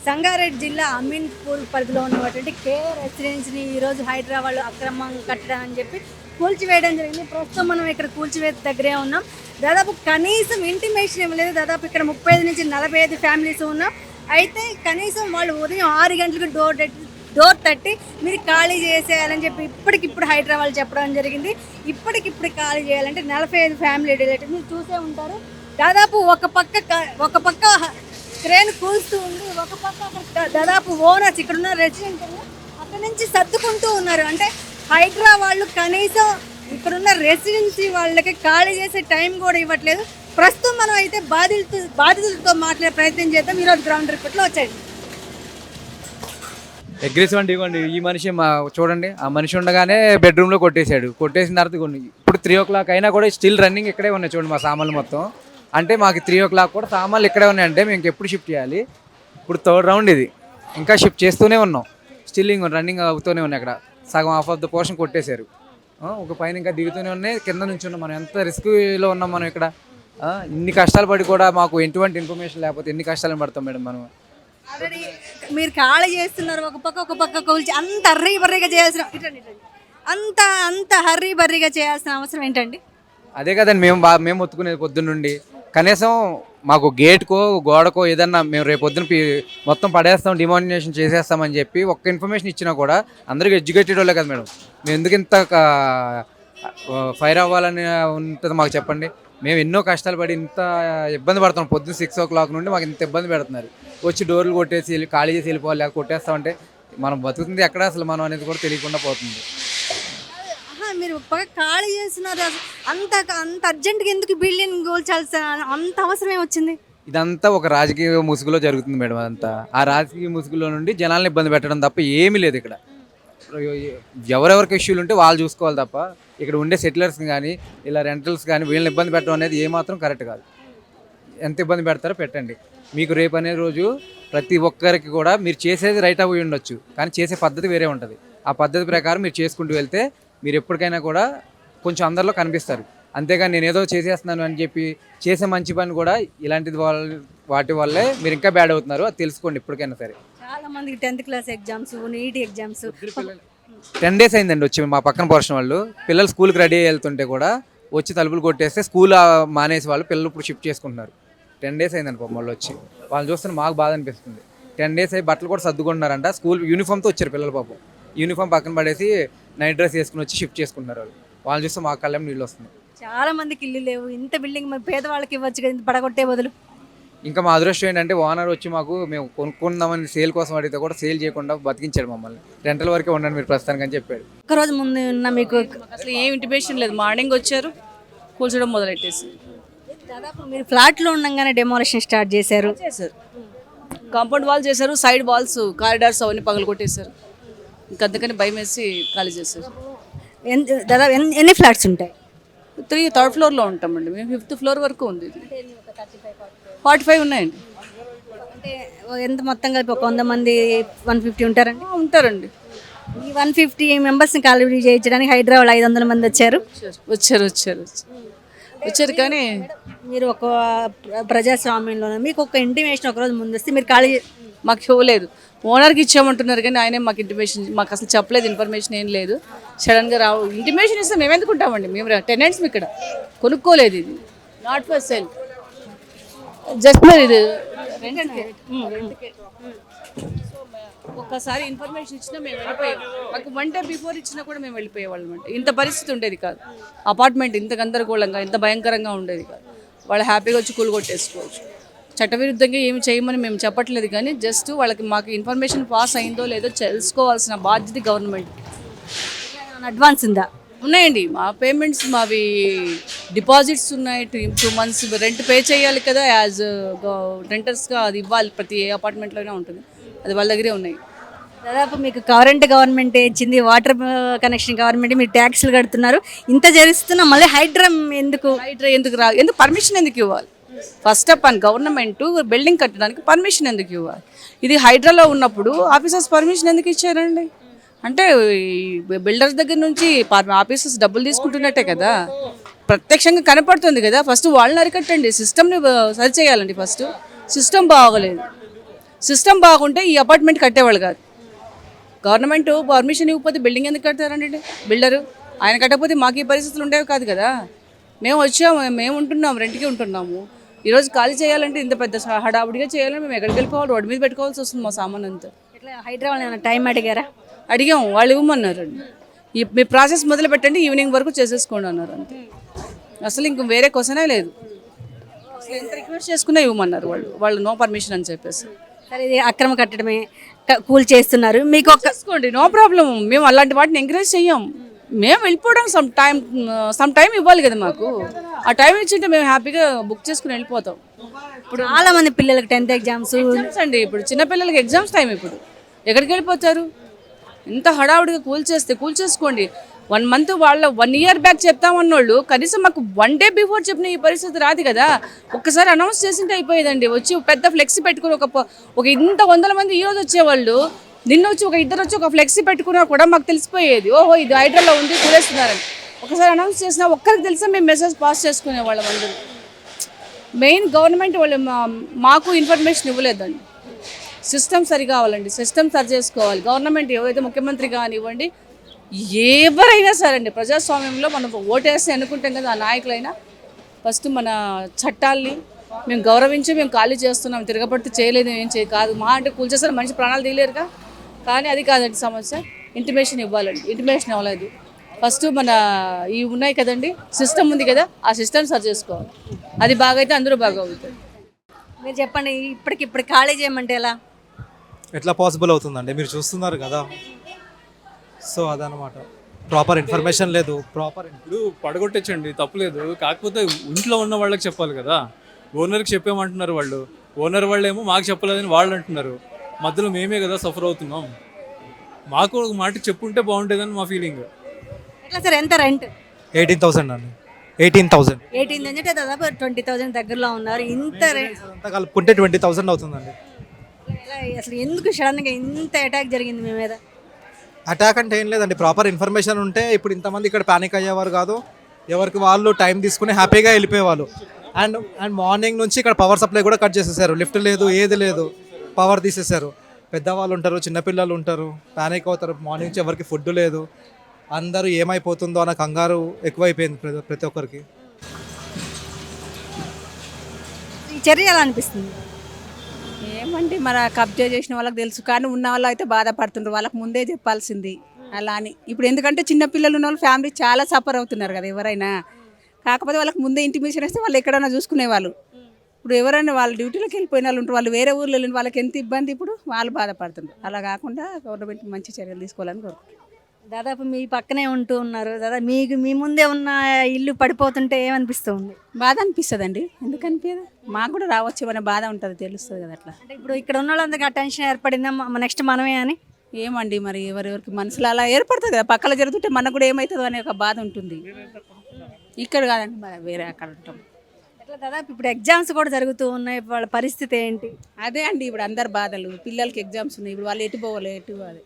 సంగారెడ్డి జిల్లా అమీన్పూర్ పరిధిలో ఉన్నటువంటి కే రెసిడెన్సీని ఈరోజు హైదరాబాద్లో అక్రమంగా కట్టడం అని చెప్పి కూల్చివేయడం జరిగింది. ప్రస్తుతం మనం ఇక్కడ కూల్చివేత దగ్గరే ఉన్నాం. దాదాపు కనీసం ఇంటిమేషన్ ఏమి లేదు. దాదాపు ఇక్కడ 35 నుంచి 45 ఫ్యామిలీస్ ఉన్నాం. అయితే కనీసం వాళ్ళు ఉదయం 6 గంటలకు డోర్ తట్టి మీరు ఖాళీ చేసేయాలని చెప్పి ఇప్పటికిప్పుడు హైదరాబాద్ చెప్పడం జరిగింది. ఇప్పటికిప్పుడు ఖాళీ చేయాలంటే 45 ఫ్యామిలీ రిలేటివ్స్ మీరు చూసే ఉంటారు. దాదాపు ఒక పక్క క్రేన్ కూల్స్తూ ఉంది, ఒక పక్క అక్కడ దాదాపు ఓనర్స్ ఇక్కడ ఉన్న రెసిడెంట్ అక్కడ నుంచి సర్దుకుంటూ ఉన్నారు. అంటే హైదరాబాద్లో కనీసం ఇక్కడున్న రెసిడెన్సీ వాళ్ళకి ఖాళీ చేసే టైం కూడా ఇవ్వట్లేదు. ప్రస్తుతం మనం అయితే బాధితులతో మాట్లాడే ప్రయత్నం చేద్దాం. ఈరోజు గ్రౌండ్ రిపోర్ట్లో వచ్చాయండి. అగ్రెసివ్ అంటే ఇవ్వండి. ఈ మనిషి చూడండి, ఆ మనిషి ఉండగానే బెడ్రూమ్లో కొట్టేసిన తర్వాత ఇప్పుడు 3 o'clock అయినా కూడా స్టిల్ రన్నింగ్ ఇక్కడే ఉన్నాయి. చూడండి మా సామాన్లు మొత్తం. అంటే మాకు 3 o'clock కూడా సామాన్లు ఇక్కడే ఉన్నాయంటే మేము ఎప్పుడు షిఫ్ట్ చేయాలి? ఇప్పుడు 3rd రౌండ్ ఇది, ఇంకా షిఫ్ట్ చేస్తూనే ఉన్నాం. స్టిల్ రన్నింగ్ అవుతూనే ఉన్నాయి. అక్కడ సగం హాఫ్ ఆఫ్ ద పోర్షన్ కొట్టేశారు. ఒక పైన ఇంకా దిగుతూనే ఉన్నాయి, కింద నుంచి ఉన్నాం. మనం ఎంత రిస్క్లో ఉన్నాం మనం ఇక్కడ. ఇన్ని కష్టాలు పడి కూడా మాకు ఎటువంటి ఇన్ఫర్మేషన్ లేకపోతే ఎన్ని కష్టాలను పడతాం మేడం మనం. ఆల్రెడీ మీరు ఖాళీ చేస్తున్నారు, ఒక పక్క కూల్చి అంత హర్రీబర్రీగా చేయాల్సిన అంత హర్రీబర్రీగా చేయాల్సిన అవసరం ఏంటండి? అదే కదండి మేము ఒత్తుకునేది పొద్దున్నుండి. కనీసం మాకు గేట్కో గోడకో ఏదన్నా మేము రేపు పొద్దున మొత్తం పడేస్తాం, డిమానిటేషన్ చేసేస్తామని చెప్పి ఒక్క ఇన్ఫర్మేషన్ ఇచ్చినా కూడా అందరికీ ఎడ్యుకేటెడ్ వాళ్ళే కదా మేడం. మేము ఎందుకు ఇంత ఫైర్ అవ్వాలని ఉంటుంది మాకు చెప్పండి. మేము ఎన్నో కష్టాలు పడి ఇంత ఇబ్బంది పడుతున్నాం. పొద్దున్న 6 o'clock నుండి మాకు ఇంత ఇబ్బంది పెడుతున్నారు. వచ్చి డోర్లు కొట్టేసి ఖాళీ చేసి వెళ్ళిపోవాలి, లేక కొట్టేస్తామంటే మనం బతుకుతుంది ఎక్కడ అసలు మనం అనేది కూడా తెలియకుండా పోతుంది. మీరు ఖాళీ చేస్తున్నారు, అంత అర్జెంట్గా ఎందుకు బిల్డింగ్ కూల్చాల్సిన అంత అవసరమే వచ్చింది? ఇదంతా ఒక రాజకీయ ముసుగులో జరుగుతుంది మేడం. అదంతా ఆ రాజకీయ ముసుగులో నుండి జనాలను ఇబ్బంది పెట్టడం తప్ప ఏమీ లేదు ఇక్కడ. ఎవరెవరికి ఇష్యూలు ఉంటే వాళ్ళు చూసుకోవాలి తప్ప ఇక్కడ ఉండే సెటిలర్స్ని కానీ ఇలా రెంటల్స్ కానీ వీళ్ళని ఇబ్బంది పెట్టడం అనేది ఏమాత్రం కరెక్ట్ కాదు. ఎంత ఇబ్బంది పెడతారో పెట్టండి. మీకు రేపు అనే రోజు ప్రతి ఒక్కరికి కూడా మీరు చేసేది రైట్ అవ్వి ఉండొచ్చు, కానీ చేసే పద్ధతి వేరే ఉంటుంది. ఆ పద్ధతి ప్రకారం మీరు చేసుకుంటూ వెళ్తే మీరు ఎప్పటికైనా కూడా కొంచెం అందరిలో కనిపిస్తారు. అంతేగాని నేను ఏదో చేసేస్తున్నాను అని చెప్పి చేసే మంచి పని కూడా ఇలాంటిది వాటి వల్లే మీరు ఇంకా బ్యాడ్ అవుతున్నారు. అది తెలుసుకోండి ఇప్పటికైనా సరే. చాలా మందికి 10th class exams, NEET exams 10 days అయిందండి వచ్చి మా పక్కన పోర్షన్ వాళ్ళు పిల్లలు స్కూల్కి రెడీ అయ్యి వెళ్తుంటే కూడా వచ్చి తలుపులు కొట్టేస్తే స్కూల్ మానేసి వాళ్ళు పిల్లలు ఇప్పుడు షిఫ్ట్ చేసుకుంటున్నారు. 10 days అయిందండి పాపం వాళ్ళు వచ్చి. వాళ్ళని చూస్తే మాకు బాధ అనిపిస్తుంది. 10 days అయ్యి బట్టలు కూడా సర్దుకుంటున్నారంట. స్కూల్ యూనిఫామ్తో వచ్చారు పిల్లలు పాపం. యూనిఫామ్ పక్కన పడేసి నైట్ డ్రెస్ వేసుకుని వచ్చి షిఫ్ట్ చేసుకుంటున్నారు. వాళ్ళు చూస్తే మాకు కళ్ళం నీళ్ళు వస్తుంది. చాలా మందికి ఇల్లు లేవు. ఇంత బిల్డింగ్ మరి పేదవాళ్ళకి ఇవ్వచ్చు కదా, ఇంత పడగొట్టే బదులు. ఇంకా మా అదృష్టం ఏంటంటే ఓనర్ వచ్చి మాకు మేము కొనుక్కుందామని సేల్ కోసం అడిగితే కూడా సేల్ చేయకుండా బతికించాడు మమ్మల్ని. రెంటల్ వరకే ఉండండి మీరు ప్రస్తుతానికి అని చెప్పాడు. ఒక్కరోజు ముందు ఉన్న మీకు అసలు ఏం ఇంటిమేషన్ లేదు. మార్నింగ్ వచ్చారు, కూల్చడం మొదలెట్టేసి. దాదాపు మీరు ఫ్లాట్లో ఉండగానే డెమోలేషన్ స్టార్ట్ చేశారు. కాంపౌండ్ వాల్ చేశారు, సైడ్ వాల్స్ కారిడార్స్ అవన్నీ పగలు కొట్టేశారు. ఇంకంతకని భయం వేసి ఖాళీ చేశారు. దాదాపు ఎన్ని ఫ్లాట్స్ ఉంటాయి? 3rd floorలో ఉంటామండి మేము. 5th floor వరకు ఉంది. 45 ఉన్నాయండి. అంటే ఎంత మొత్తం కలిపి ఒక 100 మంది 150 ఉంటారండి? ఉంటారండి. ఈ 150 మెంబర్స్ని ఖాళీ చేయించడానికి హైదరాబాద్ 500 మంది వచ్చారు. కానీ మీరు ఒక ప్రజాస్వామ్యంలో మీకు ఒక ఇంటిమేషన్ ఒకరోజు ముందు వస్తే మీరు ఖాళీ మాకు ఇవ్వలేదు. ఓనర్కి ఇచ్చామంటున్నారు కానీ ఆయనే మాకు ఇంటిమేషన్ మాకు అసలు చెప్పలేదు. ఇన్ఫర్మేషన్ ఏం లేదు. సడన్గా ఇంటిమేషన్ ఇస్తే మేము ఎందుకు ఉంటామండి? మేము టెనెంట్స్ ఇక్కడ కొనుక్కోలేదు. ఇది నాట్ ఫర్ సేల్, జస్ట్ ఇది ఒక్కసారి ఇన్ఫర్మేషన్ ఇచ్చినా మేము వెళ్ళిపోయాం. మాకు 1 day బిఫోర్ ఇచ్చినా కూడా మేము వెళ్ళిపోయేవాళ్ళం. అంటే ఇంత పరిస్థితి ఉండేది కాదు. అపార్ట్మెంట్ ఇంత గందరగోళంగా ఇంత భయంకరంగా ఉండేది కాదు. వాళ్ళు హ్యాపీగా వచ్చి కూలగొట్టేసుకోవచ్చు. చట్టవిరుద్ధంగా ఏమి చేయమని మేము చెప్పట్లేదు, కానీ జస్ట్ వాళ్ళకి మాకు ఇన్ఫర్మేషన్ పాస్ అయిందో లేదో తెలుసుకోవాల్సిన బాధ్యత గవర్నమెంట్. అడ్వాన్స్ ఉందా? ఉన్నాయండి. మా పేమెంట్స్ మావి డిపాజిట్స్ ఉన్నాయి. 2 months రెంట్ పే చేయాలి కదా, యాజ్ రెంటర్స్గా అది ఇవ్వాలి. ప్రతి ఏ అపార్ట్మెంట్లోనే ఉంటుంది. అది వాళ్ళ దగ్గరే ఉన్నాయి. దాదాపు మీకు కరెంట్ గవర్నమెంట్ ఇచ్చింది, వాటర్ కనెక్షన్ గవర్నమెంట్, మీరు ట్యాక్స్లు కడుతున్నారు. ఇంత జరుస్తున్నా మళ్ళీ హైడ్రా ఎందుకు ఎందుకు పర్మిషన్ ఎందుకు ఇవ్వాలి? First of all government building కట్టడానికి పర్మిషన్ ఎందుకు ఇవ్వాలి? ఇది హైడ్రాలో ఉన్నప్పుడు ఆఫీసర్స్ పర్మిషన్ ఎందుకు ఇచ్చారండి? అంటే బిల్డర్స్ దగ్గర నుంచి ఆఫీసర్స్ డబ్బులు తీసుకుంటున్నట్టే కదా, ప్రత్యక్షంగా కనపడుతుంది కదా. ఫస్ట్ వాళ్ళని అరికట్టండి, సిస్టమ్ని సరి చేయాలండి. ఫస్ట్ సిస్టమ్ బాగోలేదు. సిస్టమ్ బాగుంటే ఈ అపార్ట్మెంట్ కట్టేవాళ్ళు కాదు. గవర్నమెంట్ పర్మిషన్ ఇవ్వకపోతే బిల్డింగ్ ఎందుకు కడతారండి బిల్డరు? ఆయన కట్టకపోతే మాకు ఈ పరిస్థితులు ఉండేవి కాదు కదా. మేము వచ్చాము, మేము ఉంటున్నాము, రెంట్కి ఉంటున్నాము. ఈరోజు ఖాళీ చేయాలంటే ఇంత పెద్ద హడావుడిగా చేయాలంటే మేము ఎక్కడికి వెళ్ళిపోవాలి? రోడ్డు మీద పెట్టుకోవాల్సి వస్తుంది మా సామాన్ అంతా. ఇట్లా హైదరాబాద్ ఏమైనా టైం అడిగారా? అడిగాము, వాళ్ళు ఇవ్వమన్నారండి. మీ ప్రాసెస్ మొదలు పెట్టండి, ఈవినింగ్ వరకు చేసేసుకోండి అన్నారు అంతే. అసలు ఇంక వేరే క్వశ్చనే లేదు. అసలు ఎంత రిక్వెస్ట్ చేసుకున్నా ఇవ్వమన్నారు వాళ్ళు నో పర్మిషన్ అని చెప్పేసి. సరే, ఇది అక్రమ కట్టడమే, కూల్ చేస్తున్నారు, మీకు ఒక చేసుకోండి, నో ప్రాబ్లం. మేము అలాంటి వాటిని ఎంకరేజ్ చెయ్యం. మేము వెళ్ళిపోవడం సమ్ టైం ఇవ్వాలి కదా మాకు. ఆ టైం ఇచ్చింటే మేము హ్యాపీగా బుక్ చేసుకుని వెళ్ళిపోతాం. ఇప్పుడు చాలా మంది పిల్లలకు 10th ఎగ్జామ్స్ అండి, ఇప్పుడు చిన్నపిల్లలకి ఎగ్జామ్స్ టైం. ఇప్పుడు ఎక్కడికి వెళ్ళిపోతారు? ఇంత హడావుడిగా కూల్ చేసుకోండి. 1 month 1 year బ్యాక్ చెప్తామన్నోళ్ళు కనీసం మాకు 1 day బిఫోర్ చెప్పిన ఈ పరిస్థితి రాదు కదా. ఒక్కసారి అనౌన్స్ చేసింటే అయిపోయేదండి. వచ్చి పెద్ద ఫ్లెక్సీ పెట్టుకుని ఒక ఇంత 100 మంది ఈరోజు వచ్చేవాళ్ళు, నిన్న వచ్చి ఇద్దరు వచ్చి ఒక ఫ్లెక్సీ పెట్టుకున్నా కూడా మాకు తెలిసిపోయేది, ఓహో ఇది హైడ్రాలో ఉంది, కూలేస్తున్నారని. ఒకసారి అనౌన్స్ చేసినా ఒక్కరికి తెలిసా మేము మెసేజ్ పాస్ చేసుకునేవాళ్ళం అందరూ. మెయిన్ గవర్నమెంట్ వాళ్ళు మాకు ఇన్ఫర్మేషన్ ఇవ్వలేదండి. సిస్టమ్ సరి కావాలండి, సిస్టమ్ సరి చేసుకోవాలి. గవర్నమెంట్ ఏవైతే ముఖ్యమంత్రి కానివ్వండి, ఎవరైనా సరే అండి, ప్రజాస్వామ్యంలో మనం ఓటేసి అనుకుంటాం కదా, ఆ నాయకులైనా ఫస్ట్ మన చట్టాల్ని మేము గౌరవించి మేము ఖాళీ చేస్తున్నాం, తిరగబడితే చేయలేదు ఏం కాదు. మా అంటే కూల్చేస్తారు, మనిషి ప్రాణాలు తీయలేరుగా. కానీ అది కాదండి సమస్య. ఇంటిమేషన్ ఇవ్వాలండి, ఇంటిమేషన్ ఇవ్వలేదు. ఫస్ట్ మన ఇవి ఉన్నాయి కదండి, సిస్టమ్ ఉంది కదా, ఆ సిస్టమ్ సరి చేసుకోవాలి. అది బాగైతే అందరూ బాగా అవుతారు. మీరు చెప్పండి, ఇప్పటికిప్పుడు ఖాళీ చేయమంటే ఎలా? ఎట్లా పాసిబుల్ అవుతుందండి? మీరు చూస్తున్నారు కదా. సో అదనమాట, ప్రాపర్ ఇన్ఫర్మేషన్ లేదు. ఇప్పుడు పడగొట్టచ్చండి, తప్పులేదు. కాకపోతే ఇంట్లో ఉన్న వాళ్ళకి చెప్పాలి కదా. ఓనర్కి చెప్పామంటున్నారు వాళ్ళు, ఓనర్ వాళ్ళు ఏమో మాకు చెప్పలేదని వాళ్ళు అంటున్నారు. మధ్యలో మేమే కదా సఫర్ అవుతున్నాం. మాకు ఒక మాట చెప్పుంటే బాగుంటుందని మా ఫీలింగ్. ఎట్లా సార్, ఎంత రెంట్? 18,000 అండి. 18,000 18 అంటే దాదాపు 20,000 దగ్గరలో ఉన్నారు. ఇంత అంతా కలుపుకుంటే 20,000 అవుతుందండి. ఎలా అసలు ఎందుకు సడన్గా ఇంత అటాక్ జరిగింది మీ మీద? అటాక్ అంటే ఏం లేదండి, ప్రాపర్ ఇన్ఫర్మేషన్ ఉంటే ఇప్పుడు ఇంతమంది ఇక్కడ ప్యానిక్ అయ్యేవారు కాదు. ఎవరికి వాళ్ళు టైం తీసుకుని హ్యాపీగా వెళ్ళిపోయేవాళ్ళు. అండ్ మార్నింగ్ నుంచి ఇక్కడ పవర్ సప్లై కూడా కట్ చేసేసారు. లిఫ్ట్ లేదు, ఏది లేదు, పవర్ తీసేశారు. పెద్దవాళ్ళు ఉంటారు, చిన్నపిల్లలు ఉంటారు, ప్యానిక్ అవుతారు. మార్నింగ్ నుంచి ఎవరికి ఫుడ్ లేదు. అందరూ ఏమైపోతుందో అన్న కంగారు ఎక్కువైపోయింది ప్రతి ఒక్కరికి. ఈ చర్య ఎలా అనిపిస్తుంది? ఏమండి, మన కబ్జా చేసిన వాళ్ళకి తెలుసు, కానీ ఉన్న వాళ్ళు అయితే బాధపడుతుండ్రు. వాళ్ళకి ముందే చెప్పాల్సింది అలా అని. ఇప్పుడు ఎందుకంటే చిన్నపిల్లలు ఉన్న వాళ్ళు ఫ్యామిలీ చాలా సఫర్ అవుతున్నారు కదా ఎవరైనా. కాకపోతే వాళ్ళకి ముందే ఇంటిమేషన్ ఇస్తే వాళ్ళు ఎక్కడైనా చూసుకునేవాళ్ళు. ఇప్పుడు ఎవరైనా వాళ్ళ డ్యూటీలోకి వెళ్ళిపోయిన వాళ్ళు ఉంటారు, వాళ్ళు వేరే ఊర్లో వెళ్ళిన వాళ్ళకి ఎంత ఇబ్బంది, ఇప్పుడు వాళ్ళు బాధపడుతున్నారు. అలా కాకుండా గవర్నమెంట్ మంచి చర్యలు తీసుకోవాలని కోరుకుంటున్నారు. దాదాపు మీ పక్కనే ఉంటూ ఉన్నారు, దాదాపు మీ ముందే ఉన్న ఇల్లు పడిపోతుంటే ఏమనిపిస్తుంది? బాధ అనిపిస్తుందండి, ఎందుకు అనిపించదు? మాకు కూడా రావచ్చు అనే బాధ ఉంటుంది, తెలుస్తుంది కదా అట్లా. అంటే ఇప్పుడు ఇక్కడ ఉన్న వాళ్ళందరికీ అటెన్షన్ ఏర్పడిందా నెక్స్ట్ మనమే అని? ఏమండి, మరి ఎవరెవరికి మనసులో అలా ఏర్పడుతుంది కదా, పక్కన జరుగుతుంటే మనకు కూడా ఏమవుతుందో అనే ఒక బాధ ఉంటుంది. ఇక్కడ కాదండి, మరి వేరే అక్కడ ఉంటాం. అట్లా దాదాపు ఇప్పుడు ఎగ్జామ్స్ కూడా జరుగుతూ ఉన్నాయి, వాళ్ళ పరిస్థితి ఏంటి? అదే అండి, ఇప్పుడు అందరు బాధలు. పిల్లలకి ఎగ్జామ్స్ ఉన్నాయి, ఇప్పుడు వాళ్ళు ఎటు పోవాలి, ఎటు అది